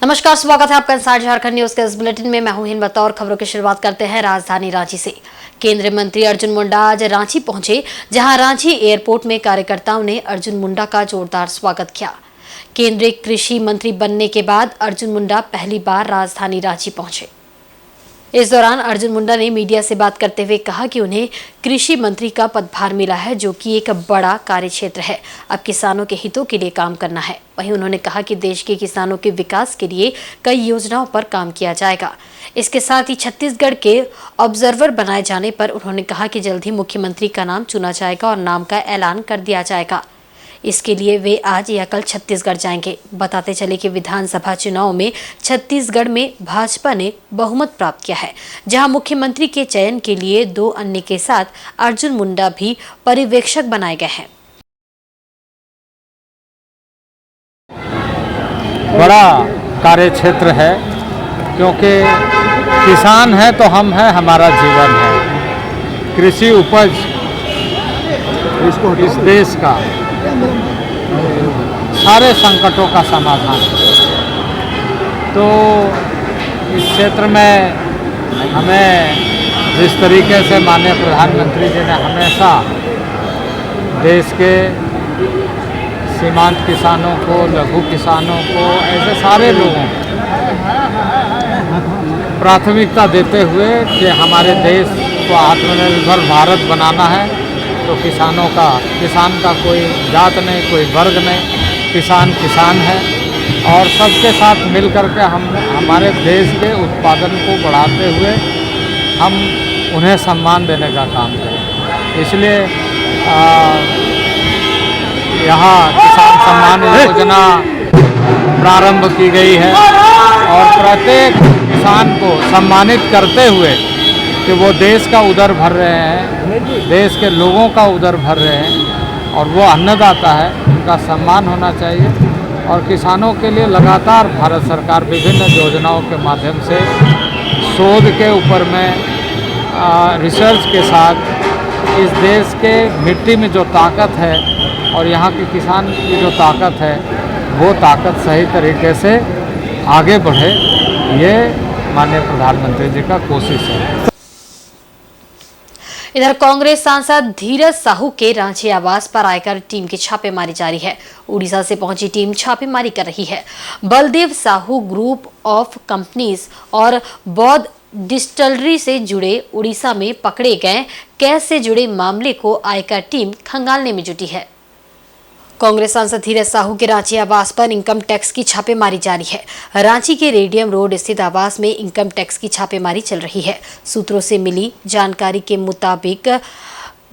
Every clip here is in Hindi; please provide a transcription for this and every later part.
नमस्कार, स्वागत है आपका इंसाइड झारखंड न्यूज के इस बुलेटिन में। मैं हूं हिंद बतौर। खबरों की शुरुआत करते हैं राजधानी रांची से। केंद्रीय मंत्री अर्जुन मुंडा आज रांची पहुंचे, जहां रांची एयरपोर्ट में कार्यकर्ताओं ने अर्जुन मुंडा का जोरदार स्वागत किया। केंद्रीय कृषि मंत्री बनने के बाद अर्जुन मुंडा पहली बार राजधानी रांची पहुंचे। इस दौरान अर्जुन मुंडा ने मीडिया से बात करते हुए कहा कि उन्हें कृषि मंत्री का पदभार मिला है, जो कि एक बड़ा कार्यक्षेत्र है। अब किसानों के हितों के लिए काम करना है। वहीं उन्होंने कहा कि देश के किसानों के विकास के लिए कई योजनाओं पर काम किया जाएगा। इसके साथ ही छत्तीसगढ़ के ऑब्जर्वर बनाए जाने पर उन्होंने कहा कि जल्द ही मुख्यमंत्री का नाम चुना जाएगा और नाम का ऐलान कर दिया जाएगा। इसके लिए वे आज या कल छत्तीसगढ़ जाएंगे। बताते चले कि विधानसभा चुनाव में छत्तीसगढ़ में भाजपा ने बहुमत प्राप्त किया है, जहां मुख्यमंत्री के चयन के लिए 2 अन्य के साथ अर्जुन मुंडा भी पर्यवेक्षक बनाए गए हैं। बड़ा कार्यक्षेत्र है, क्योंकि किसान है तो हम हैं, हमारा जीवन है। कृषि उपज इस देश का सारे संकटों का समाधान है। तो इस क्षेत्र में हमें जिस तरीके से माननीय प्रधानमंत्री जी ने हमेशा देश के सीमांत किसानों को, लघु किसानों को, ऐसे सारे लोगों को प्राथमिकता देते हुए कि हमारे देश को आत्मनिर्भर भारत बनाना है, तो किसान का कोई जात नहीं, कोई वर्ग नहीं, किसान किसान है। और सबके साथ मिल कर के हम हमारे देश के उत्पादन को बढ़ाते हुए हम उन्हें सम्मान देने का काम करें। इसलिए यहाँ किसान सम्मान योजना प्रारंभ की गई है और प्रत्येक किसान को सम्मानित करते हुए कि वो देश का उदर भर रहे हैं, देश के लोगों का उदर भर रहे हैं और वो अन्नदाता है, उनका सम्मान होना चाहिए। और किसानों के लिए लगातार भारत सरकार विभिन्न योजनाओं के माध्यम से शोध के ऊपर में रिसर्च के साथ इस देश के मिट्टी में जो ताकत है और यहाँ के किसान की जो ताकत है, वो ताकत सही तरीके से आगे बढ़े, ये माननीय प्रधानमंत्री जी का कोशिश है। इधर कांग्रेस सांसद धीरज साहू के रांची आवास पर आयकर टीम की छापेमारी जारी है। उड़ीसा से पहुंची टीम छापेमारी कर रही है। Baldev Sahu group of companies और बौद्ध डिस्टिलरी से जुड़े उड़ीसा में पकड़े गए कैश से जुड़े मामले को आयकर टीम खंगालने में जुटी है। कांग्रेस सांसद धीरज साहू के रांची आवास पर इनकम टैक्स की छापेमारी जारी है। रांची के रेडियम रोड स्थित आवास में इनकम टैक्स की छापेमारी चल रही है। सूत्रों से मिली जानकारी के मुताबिक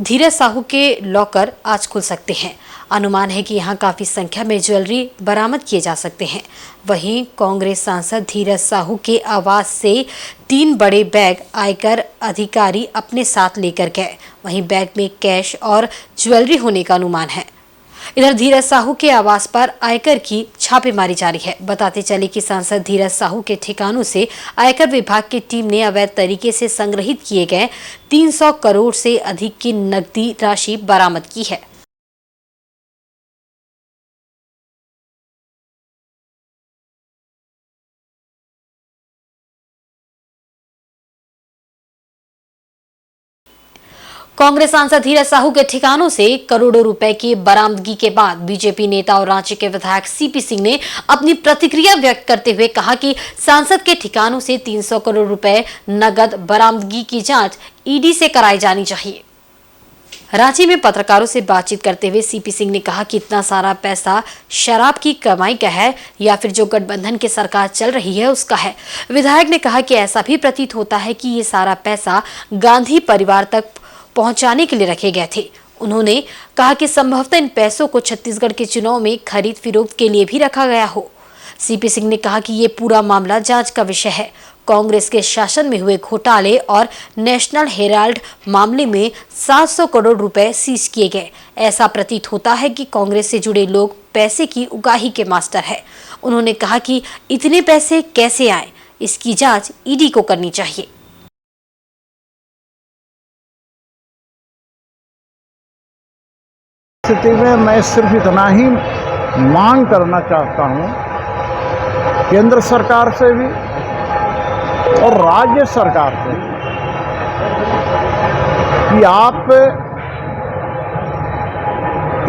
धीरज साहू के लॉकर आज खुल सकते हैं। अनुमान है कि यहां काफी संख्या में ज्वेलरी बरामद किए जा सकते हैं। वहीं कांग्रेस सांसद धीरज साहू के आवास से 3 बड़े बैग आयकर अधिकारी अपने साथ लेकर गए। वहीं बैग में कैश और ज्वेलरी होने का अनुमान है। इधर धीरज साहू के आवास पर आयकर की छापेमारी जारी है। बताते चले कि सांसद धीरज साहू के ठिकानों से आयकर विभाग की टीम ने अवैध तरीके से संग्रहित किए गए 300 करोड़ से अधिक की नकदी राशि बरामद की है। कांग्रेस सांसद धीरज साहू के ठिकानों से करोड़ों रुपए की बरामदगी के बाद बीजेपी नेता और रांची के विधायक सीपी सिंह ने अपनी प्रतिक्रिया व्यक्त करते हुए कहा कि सांसद के ठिकानों से 300 करोड़ रुपए नगद बरामदगी की जांच ईडी से कराई जानी चाहिए। रांची में पत्रकारों से बातचीत करते हुए सीपी सिंह ने कहा कि इतना सारा पैसा शराब की कमाई का है या फिर जो गठबंधन की सरकार चल रही है उसका है। विधायक ने कहा कि ऐसा भी प्रतीत होता है कि ये सारा पैसा गांधी परिवार तक पहुंचाने के लिए रखे गए थे। उन्होंने कहा कि संभवतः इन पैसों को छत्तीसगढ़ के चुनाव में खरीद फरोख्त के लिए भी रखा गया हो। सीपी सिंह ने कहा कि ये पूरा मामला जांच का विषय है। कांग्रेस के शासन में हुए घोटाले और नेशनल हेराल्ड मामले में 700 करोड़ रुपए सीज किए गए। ऐसा प्रतीत होता है कि कांग्रेस से जुड़े लोग पैसे की उगाही के मास्टर है। उन्होंने कहा कि इतने पैसे कैसे आए, इसकी जांच ईडी को करनी चाहिए। स्थिति में मैं सिर्फ इतना ही मांग करना चाहता हूं केंद्र सरकार से भी और राज्य सरकार से कि आप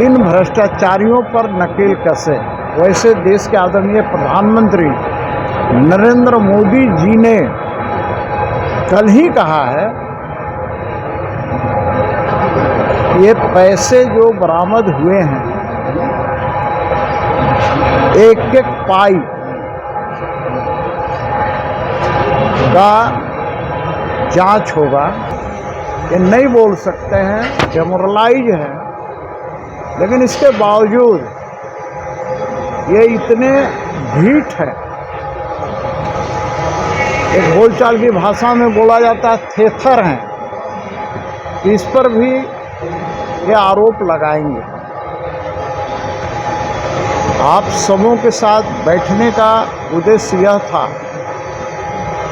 इन भ्रष्टाचारियों पर नकेल कसे। वैसे देश के आदरणीय प्रधानमंत्री नरेंद्र मोदी जी ने कल ही कहा है, ये पैसे जो बरामद हुए हैं, एक एक पाई का जांच होगा। ये नहीं बोल सकते हैं, डेमोरलाइज है, लेकिन इसके बावजूद ये इतने ढीठ है। एक बोलचाल की भाषा में बोला जाता है थेथर हैं, इस पर भी ये आरोप लगाएंगे। आप सबों के साथ बैठने का उद्देश्य यह था,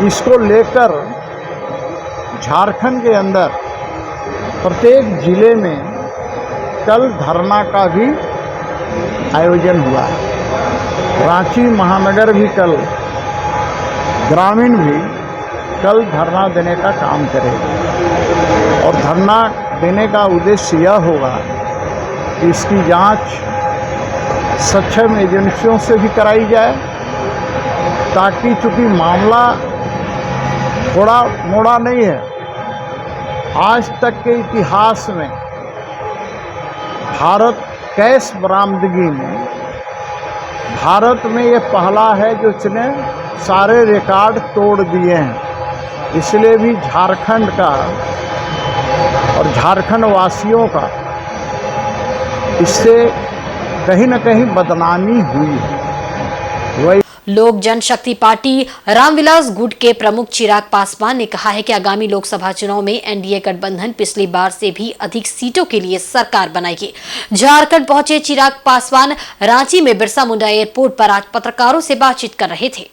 इसको लेकर झारखंड के अंदर प्रत्येक जिले में कल धरना का भी आयोजन हुआ है। रांची महानगर भी कल, ग्रामीण भी कल धरना देने का काम करेगा और धरना देने का उद्देश्य यह होगा कि इसकी जांच सक्षम एजेंसियों से भी कराई जाए, ताकि चूँकि मामला थोड़ा मोड़ा नहीं है, आज तक के इतिहास में भारत कैश बरामदगी में भारत में ये पहला है जो इसने सारे रिकॉर्ड तोड़ दिए हैं। इसलिए भी झारखंड का और झारखंड वासियों का इससे कहीं न कहीं बदनामी हुई है। वही लोक जनशक्ति पार्टी रामविलास गुट के प्रमुख चिराग पासवान ने कहा है कि आगामी लोकसभा चुनाव में एनडीए गठबंधन पिछली बार से भी अधिक सीटों के लिए सरकार बनाएगी। झारखंड पहुंचे चिराग पासवान रांची में बिरसा मुंडा एयरपोर्ट पर आज पत्रकारों से बातचीत कर रहे थे।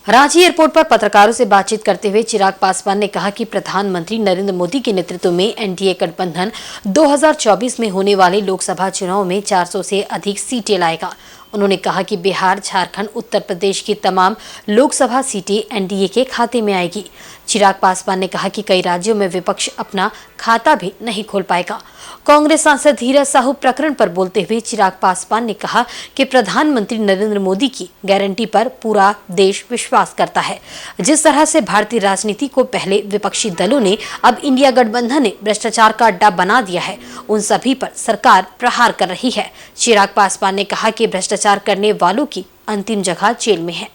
रांची एयरपोर्ट पर पत्रकारों से बातचीत करते हुए चिराग पासवान ने कहा कि प्रधानमंत्री नरेंद्र मोदी के नेतृत्व में एनडीए गठबंधन 2024 में होने वाले लोकसभा चुनाव में 400 से अधिक सीटें लाएगा। उन्होंने कहा कि बिहार, झारखंड, उत्तर प्रदेश की तमाम लोकसभा सीटें एनडीए के खाते में आएगी। चिराग पासवान ने कहा कि कई राज्यों में विपक्ष अपना खाता भी नहीं खोल पाएगा। कांग्रेस सांसद धीरज साहू प्रकरण पर बोलते हुए चिराग पासवान ने कहा कि प्रधानमंत्री नरेंद्र मोदी की गारंटी पर पूरा देश विश्वास करता है। जिस तरह से भारतीय राजनीति को पहले विपक्षी दलों ने, अब इंडिया गठबंधन ने भ्रष्टाचार का अड्डा बना दिया है, उन सभी पर सरकार प्रहार कर रही है। चिराग पासवान ने कहा कि भ्रष्टाचार करने वालों की अंतिम जगह जेल में है।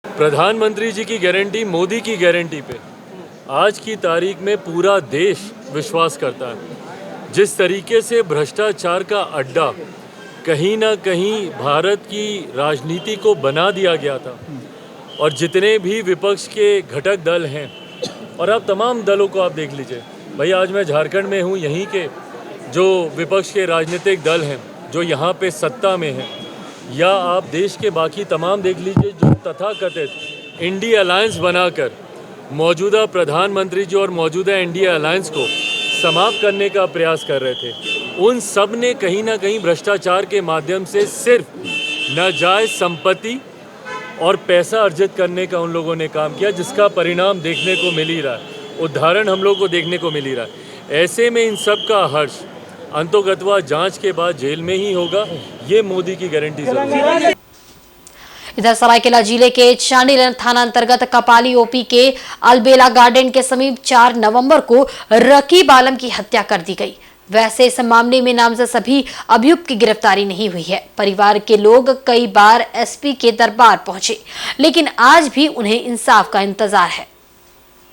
प्रधानमंत्री जी की गारंटी, मोदी की गारंटी पे आज की तारीख में पूरा देश विश्वास करता है। जिस तरीके से भ्रष्टाचार का अड्डा कहीं ना कहीं भारत की राजनीति को बना दिया गया था, और जितने भी विपक्ष के घटक दल हैं और अब तमाम दलों को आप देख लीजिए। भाई आज मैं झारखंड में हूँ, यहीं के जो विपक्ष के राजनीतिक दल हैं जो यहाँ पे सत्ता में हैं, या आप देश के बाकी तमाम देख लीजिए जो तथाकथित इंडिया अलायंस बनाकर मौजूदा प्रधानमंत्री जी और मौजूदा इंडिया अलायंस को समाप्त करने का प्रयास कर रहे थे। उन सब ने कहीं ना कहीं भ्रष्टाचार के माध्यम से सिर्फ नाजायज संपत्ति और पैसा अर्जित करने का उन लोगों ने काम किया, जिसका परिणाम देखने को मिल ही रहा है, उदाहरण हम लोग को देखने को मिल ही रहा है। ऐसे में इन सब का हर्ष अंतोगत्वा जांच के बाद जेल में ही होगा, ये मोदी की गारंटी जरूर है। इधर सरायकेला जिले के चांडील थाना अंतर्गत कपाली ओपी के अलबेला गार्डन के समीप 4 नवंबर को रकीब आलम की हत्या कर दी गई। वैसे इस मामले में नामजद सभी अभियुक्त की गिरफ्तारी नहीं हुई है। परिवार के लोग कई बार एसपी के दरबार पहुंचे, लेकिन आज भी उन्हें इंसाफ का इंतजार है।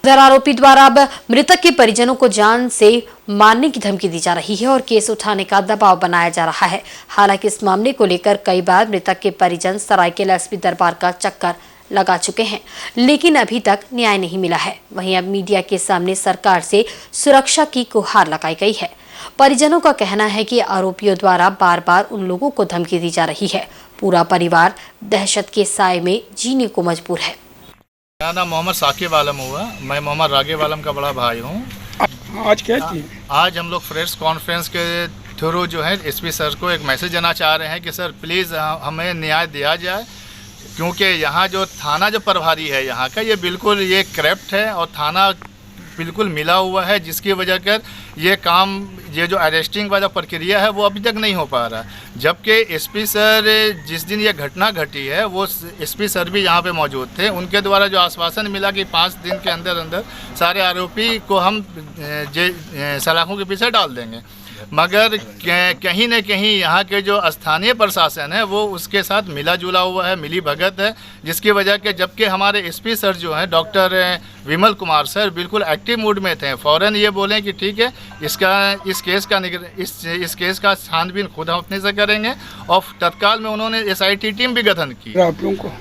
इधर आरोपी द्वारा अब मृतक के परिजनों को जान से मारने की धमकी दी जा रही है और केस उठाने का दबाव बनाया जा रहा है। हालांकि इस मामले को लेकर कई बार मृतक के परिजन सरायकेला एसपी दरबार का चक्कर लगा चुके हैं, लेकिन अभी तक न्याय नहीं मिला है। वहीं अब मीडिया के सामने सरकार से सुरक्षा की गुहार लगाई गई है। परिजनों का कहना है कि आरोपियों द्वारा बार बार उन लोगों को धमकी दी जा रही है। पूरा परिवार दहशत के साए में जीने को मजबूर है। मेरा नाम मोहम्मद साकिब आलम हुआ। मैं मोहम्मद रागिब आलम का बड़ा भाई हूँ। आज क्या थी? आज हम लोग प्रेस कॉन्फ्रेंस के थ्रू जो है एसपी सर को एक मैसेज देना चाह रहे हैं कि सर प्लीज़ हमें न्याय दिया जाए, क्योंकि यहाँ जो थाना जो प्रभारी है यहाँ का ये बिल्कुल ये करप्ट है और थाना बिल्कुल मिला हुआ है, जिसकी वजह कर ये काम ये जो अरेस्टिंग वाला प्रक्रिया है वो अभी तक नहीं हो पा रहा। जबकि एसपी सर जिस दिन ये घटना घटी है वो एसपी सर भी यहाँ पे मौजूद थे। उनके द्वारा जो आश्वासन मिला कि 5 दिन के अंदर अंदर सारे आरोपी को हम सलाखों के पीछे डाल देंगे, मगर कहीं न कहीं यहाँ के जो स्थानीय प्रशासन है वो उसके साथ मिला जुला हुआ है, मिली भगत है, जिसकी वजह के जबकि हमारे एसपी सर जो हैं डॉक्टर विमल कुमार सर बिल्कुल एक्टिव मूड में थे। फ़ौरन ये बोलें कि ठीक है इस केस का छानबीन खुद हम अपने से करेंगे, और तत्काल में उन्होंने SIT टीम भी गठन की।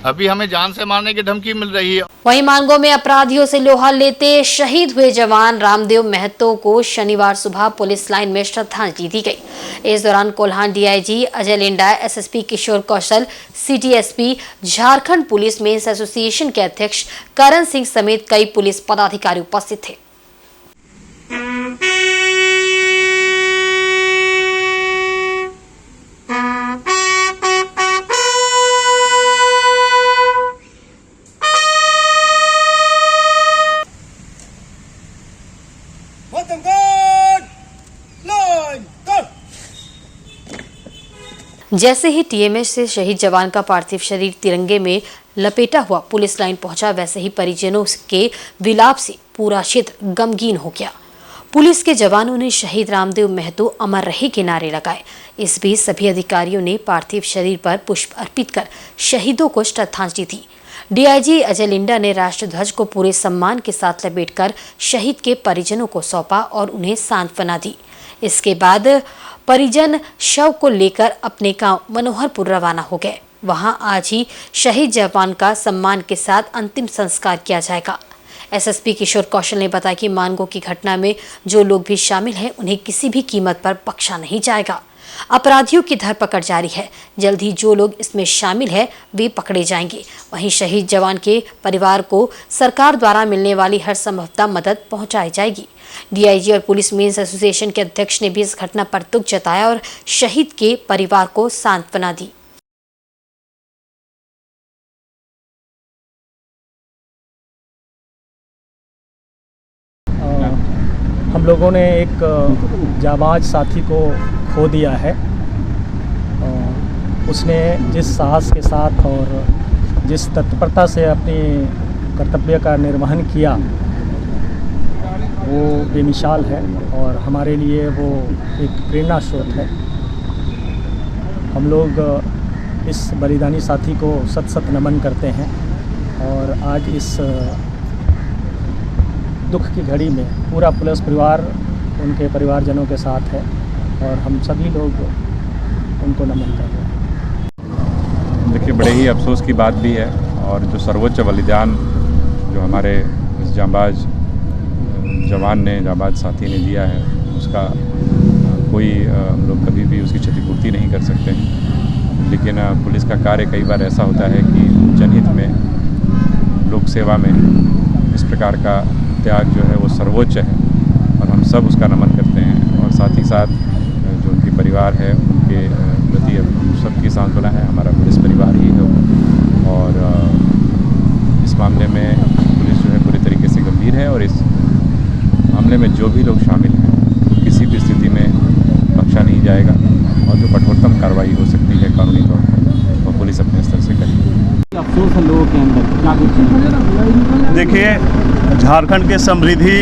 अभी हमें जान से मारने की धमकी मिल रही है। वहीं मानगो में अपराधियों से लोहा लेते शहीद हुए जवान रामदेव महतो को शनिवार सुबह पुलिस लाइन में श्रद्धांजलि दी गई। इस दौरान कोल्हान DIG अजय लिंडा, SSP किशोर कौशल, CTSP Jharkhand police men's association के अध्यक्ष करण सिंह समेत कई पुलिस पदाधिकारी उपस्थित थे। जैसे ही TMH से शहीद जवान का पार्थिव शरीर तिरंगे में लपेटा हुआ पुलिस लाइन पहुंचा, वैसे ही परिजनों के विलाप से पूरा क्षेत्र गमगीन हो गया। पुलिस के जवानों ने शहीद रामदेव महतो अमर रहे के नारे लगाए। इस बीच सभी अधिकारियों ने पार्थिव शरीर पर पुष्प अर्पित कर शहीदों को श्रद्धांजलि दी। DIG अजय लिंडा ने राष्ट्रध्वज को पूरे सम्मान के साथ लपेटकर शहीद के परिजनों को सौंपा और उन्हें सांत्वना दी। इसके बाद परिजन शव को लेकर अपने गांव मनोहरपुर रवाना हो गए। वहां आज ही शहीद जवान का सम्मान के साथ अंतिम संस्कार किया जाएगा। SSP किशोर कौशल ने बताया कि मानगो की घटना में जो लोग भी शामिल हैं उन्हें किसी भी कीमत पर बख्शा नहीं जाएगा। अपराधियों की धरपकड़ जारी है। जल्द ही जो लोग इसमें शामिल हैं वे पकड़े जाएंगे। वहीं शहीद जवान के परिवार को सरकार द्वारा मिलने वाली हर संभवतः मदद पहुंचाई जाएगी। DIG और पुलिस मेंस एसोसिएशन के अध्यक्ष ने भी इस घटना पर दुख जताया और शहीद के परिवार को सांत्वना दी। हम लोगों ने एक जाबाज साथी को खो दिया है। उसने जिस साहस के साथ और जिस तत्परता से अपनी कर्तव्य का निर्वहन किया वो बेमिसाल है और हमारे लिए वो एक प्रेरणा स्रोत है। हम लोग इस बलिदानी साथी को सत सत नमन करते हैं और आज इस दुख की घड़ी में पूरा पुलिस परिवार उनके परिवारजनों के साथ है और हम सभी लोग उनको नमन कर रहे हैं। देखिए, बड़े ही अफसोस की बात भी है और जो सर्वोच्च बलिदान जो हमारे इस जांबाज जवान ने, जांबाज साथी ने दिया है, उसका कोई हम लोग कभी भी उसकी क्षतिपूर्ति नहीं कर सकते। लेकिन पुलिस का कार्य कई बार ऐसा होता है कि जनहित में, लोक सेवा में इस प्रकार का त्याग जो है वो सर्वोच्च है और हम सब उसका नमन करते हैं। और साथ ही साथ जो उनके परिवार है उनके प्रति हम सबकी सांत्वना है। हमारा पुलिस परिवार ही है और इस मामले में पुलिस जो है पूरी तरीके से गंभीर है और इस मामले में जो भी लोग शामिल हैं किसी भी स्थिति में बख्शा नहीं जाएगा और जो कठोरतम कार्रवाई हो सकती है कानूनी तौर पर वो पुलिस अपने स्तर से करेगी। अफसोस है लोगों के अंदर क्या कुछ? देखिए, झारखंड के समृद्धि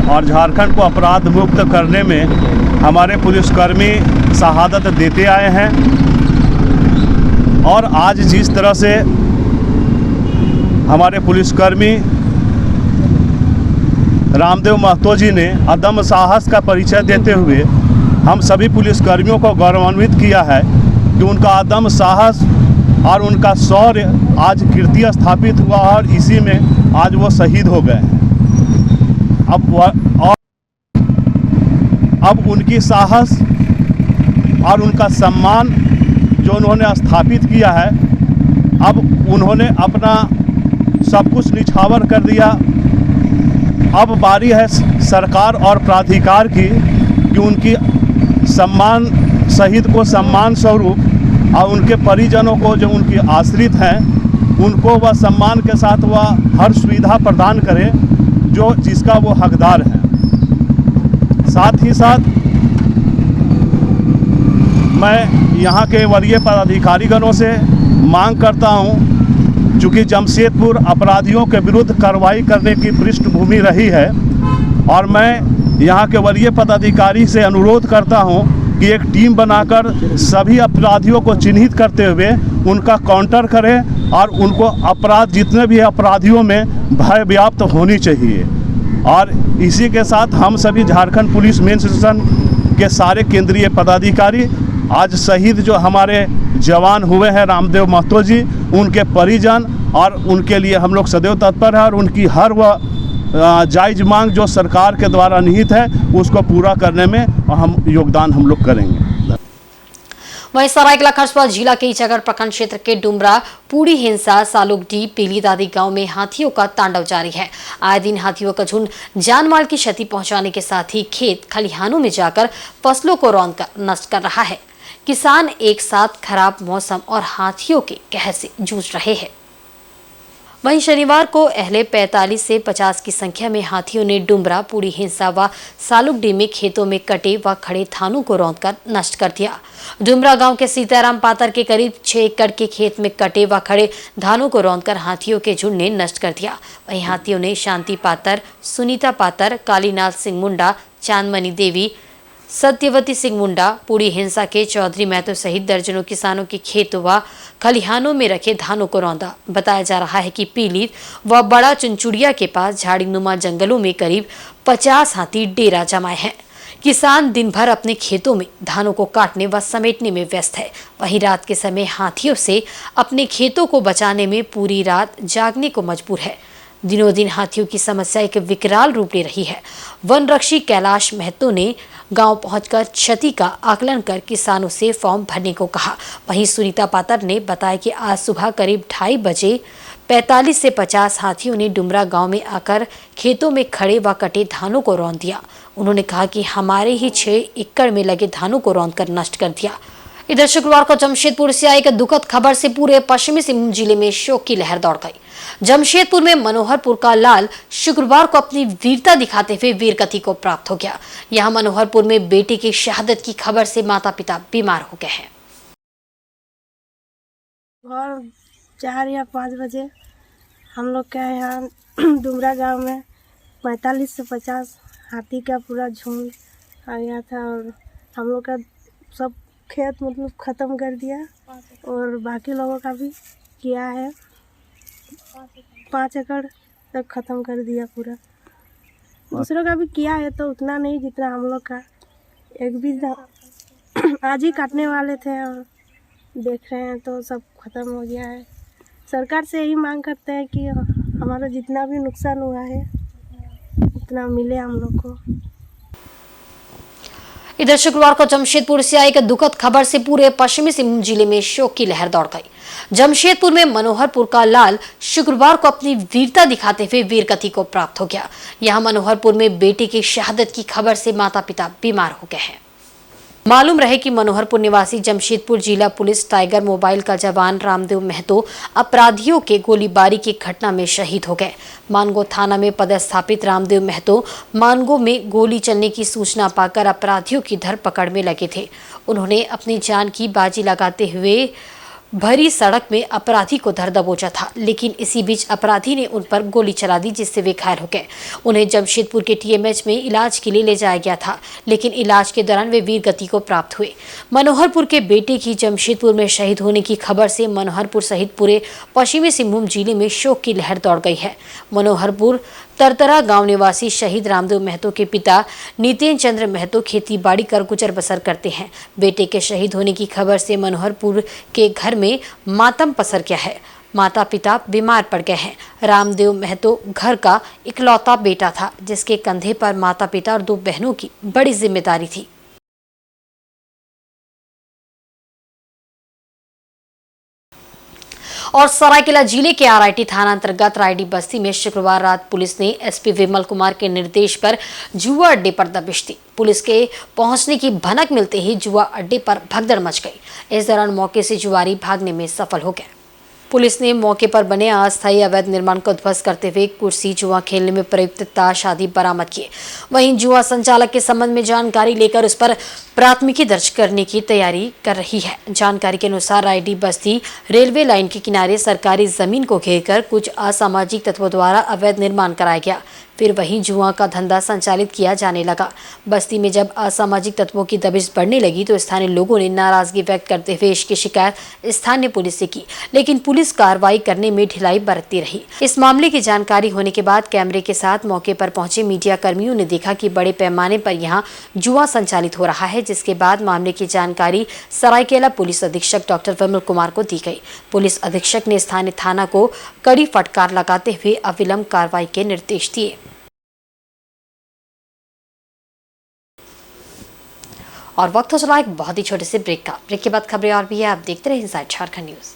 और झारखंड को अपराध मुक्त करने में हमारे पुलिसकर्मी शहादत देते आए हैं और आज जिस तरह से हमारे पुलिसकर्मी रामदेव महतो जी ने अदम्य साहस का परिचय देते हुए हम सभी पुलिसकर्मियों को गौरवान्वित किया है कि उनका अदम्य साहस और उनका शौर्य आज कीर्ति स्थापित हुआ और इसी में आज वो शहीद हो गए हैं। अब उनकी साहस और उनका सम्मान जो उन्होंने स्थापित किया है, अब उन्होंने अपना सब कुछ निछावर कर दिया। अब बारी है सरकार और प्राधिकार की कि उनकी सम्मान, शहीद को सम्मान स्वरूप और उनके परिजनों को जो उनके आश्रित हैं उनको वह सम्मान के साथ वह हर सुविधा प्रदान करे जो जिसका वो हकदार है। साथ ही साथ मैं यहाँ के वरीय पदाधिकारीगणों से मांग करता हूँ, चूँकि जमशेदपुर अपराधियों के विरुद्ध कार्रवाई करने की पृष्ठभूमि रही है, और मैं यहाँ के वरीय पदाधिकारी से अनुरोध करता हूँ कि एक टीम बनाकर सभी अपराधियों को चिन्हित करते हुए उनका काउंटर करें और उनको अपराध, जितने भी अपराधियों में भय व्याप्त होनी चाहिए। और इसी के साथ हम सभी झारखंड पुलिस मेंस स्टेशन के सारे केंद्रीय पदाधिकारी, आज शहीद जो हमारे जवान हुए हैं रामदेव महतो जी, उनके परिजन और उनके लिए हम लोग सदैव तत्पर हैं और उनकी हर वह जायज़ मांग जो सरकार के द्वारा निहित है उसको पूरा करने में हम योगदान हम लोग करेंगे। वहीं सरायकेला खरसुआ जिला के इचागढ़ प्रखंड क्षेत्र के डुमरा पूड़ी हिंसा सालुगडी पीलीद आदि गांव में हाथियों का तांडव जारी है। आए दिन हाथियों का झुंड जानमाल की क्षति पहुंचाने के साथ ही खेत खलिहानों में जाकर फसलों को रौंदकर नष्ट कर रहा है। किसान एक साथ खराब मौसम और हाथियों के कहर से जूझ रहे हैं। वहीं शनिवार को अहले 45 से 50 की संख्या में हाथियों ने डुमरा पूड़ी हिंसा व सालुगडी में खेतों में कटे व खड़े धानों को रौंदकर नष्ट कर दिया। डुमरा गांव के सीताराम पातर के करीब 6 एकड़ के खेत में कटे व खड़े धानों को रौंदकर हाथियों के झुंड ने नष्ट कर दिया। वहीं हाथियों ने शांति पातर, सुनीता पातर, कालीनाथ सिंह मुंडा, चांदमणि देवी, सत्यवती सिंह मुंडा, पूड़ी हिंसा के चौधरी महतो सहित दर्जनों किसानों के खेतों व खलिहानों में रखे धानों को रौंदा। बताया जा रहा है कि पीलीद व बड़ा चुनचुड़िया के पास झाड़ीनुमा जंगलों में करीब 50 हाथी डेरा जमाए हैं। किसान दिन भर अपने खेतों में धानों को काटने व समेटने में व्यस्त है। वहीं रात के समय हाथियों से अपने खेतों को बचाने में पूरी रात जागने को मजबूर है। दिनों दिन हाथियों की समस्या एक विकराल रूप ले रही है। वन रक्षी कैलाश महतो ने गांव पहुंचकर क्षति का आकलन कर किसानों से फॉर्म भरने को कहा। वहीं सुनीता पातर ने बताया कि आज सुबह करीब 2:30 बजे 45 से 50 हाथियों ने डुमरा गांव में आकर खेतों में खड़े व कटे धानों को रौंद दिया। उन्होंने कहा कि हमारे ही 6 एकड़ में लगे धानों को रौंद कर नष्ट कर दिया। इधर शुक्रवार को जमशेदपुर से आई एक दुखद खबर से पूरे पश्चिमी सिंहभूम जिले में शोक की लहर दौड़ गई। जमशेदपुर में मनोहरपुर का लाल शुक्रवार को अपनी वीरता दिखाते हुए वीरगति को प्राप्त हो गया। यहाँ मनोहरपुर में बेटे की शहादत की खबर से माता पिता बीमार हो गए हैं। और 4 या 5 बजे हम लोग के यहाँ डुमरा गांव में 45 से 50 हाथी का पूरा झुंड आ गया था और हम लोग का सब खेत मतलब ख़त्म कर दिया और बाकी लोगों का भी किया है। 5 एकड़ तक ख़त्म कर दिया पूरा। दूसरों का भी किया है तो उतना नहीं जितना हम लोग का। एक भी आज ही काटने वाले थे और देख रहे हैं तो सब ख़त्म हो गया है। सरकार से यही मांग करते हैं कि हमारा जितना भी नुकसान हुआ है उतना मिले हम लोग को। इधर शुक्रवार को जमशेदपुर से आई एक दुखद खबर से पूरे पश्चिमी सिंहभूम जिले में शोक की लहर दौड़ गई। जमशेदपुर में मनोहरपुर का लाल शुक्रवार को अपनी वीरता दिखाते हुए वीरगति को प्राप्त हो गया। यहाँ मनोहरपुर में बेटे की शहादत की खबर से माता पिता बीमार हो गए हैं। मालूम रहे कि मनोहरपुर निवासी जमशेदपुर जिला पुलिस टाइगर मोबाइल का जवान रामदेव महतो अपराधियों के गोलीबारी की घटना में शहीद हो गए। मानगो थाना में पदस्थापित रामदेव महतो मानगो में गोली चलने की सूचना पाकर अपराधियों की धरपकड़ में लगे थे। उन्होंने अपनी जान की बाजी लगाते हुए भरी सड़क में अपराधी को धर दबोचा था, लेकिन इसी बीच अपराधी ने उन पर गोली चला दी जिससे वे घायल हो गए। उन्हें जमशेदपुर के टीएमएच में इलाज के लिए ले जाया गया था, लेकिन इलाज के दौरान वे वीर गति को प्राप्त हुए। मनोहरपुर के बेटे की जमशेदपुर में शहीद होने की खबर से मनोहरपुर सहित पूरे पश्चिमी सिंहभूम जिले में शोक की लहर दौड़ गई है। मनोहरपुर तरतरा गांव निवासी शहीद रामदेव महतो के पिता नितेन चंद्र महतो खेती बाड़ी कर गुजर बसर करते हैं। बेटे के शहीद होने की खबर से मनोहरपुर के घर में मातम पसर गया है। माता पिता बीमार पड़ गए हैं। रामदेव महतो घर का इकलौता बेटा था, जिसके कंधे पर माता पिता और 2 बहनों की बड़ी जिम्मेदारी थी। और सरायकेला जिले के आरआईटी थाना अंतर्गत रायडी बस्ती में शुक्रवार रात पुलिस ने एसपी विमल कुमार के निर्देश पर जुआ अड्डे पर दबिश दी। पुलिस के पहुंचने की भनक मिलते ही जुआ अड्डे पर भगदड़ मच गई। इस दौरान मौके से जुआरी भागने में सफल हो गए। पुलिस ने मौके पर बने अस्थायी अवैध निर्माण को ध्वस्त करते हुए कुर्सी जुआ खेलने में प्रयुक्त ताश आदि बरामद किए। वहीं जुआ संचालक के संबंध में जानकारी लेकर उस पर प्राथमिकी दर्ज करने की तैयारी कर रही है। जानकारी के अनुसार रायडी बस्ती रेलवे लाइन के किनारे सरकारी जमीन को घेरकर कुछ असामाजिक तत्वों द्वारा अवैध निर्माण कराया गया। फिर वहीं जुआ का धंधा संचालित किया जाने लगा। बस्ती में जब असामाजिक तत्वों की दबिश बढ़ने लगी तो स्थानीय लोगों ने नाराजगी व्यक्त करते हुए इसकी शिकायत स्थानीय पुलिस से की, लेकिन पुलिस कार्रवाई करने में ढिलाई बरतती रही। इस मामले की जानकारी होने के बाद कैमरे के साथ मौके पर पहुंचे मीडिया कर्मियों ने देखा कि बड़े पैमाने पर यहां जुआ संचालित हो रहा है, जिसके बाद मामले की जानकारी सरायकेला पुलिस अधीक्षक डॉक्टर विमल कुमार को दी गई। पुलिस अधीक्षक ने स्थानीय थाना को कड़ी फटकार लगाते हुए अविलंब कार्रवाई के निर्देश दिए। और वक्त हो चला एक बहुत ही छोटे से ब्रेक का। ब्रेक के बाद खबरें और भी है, आप देखते रहे इनसाइड झारखंड न्यूज।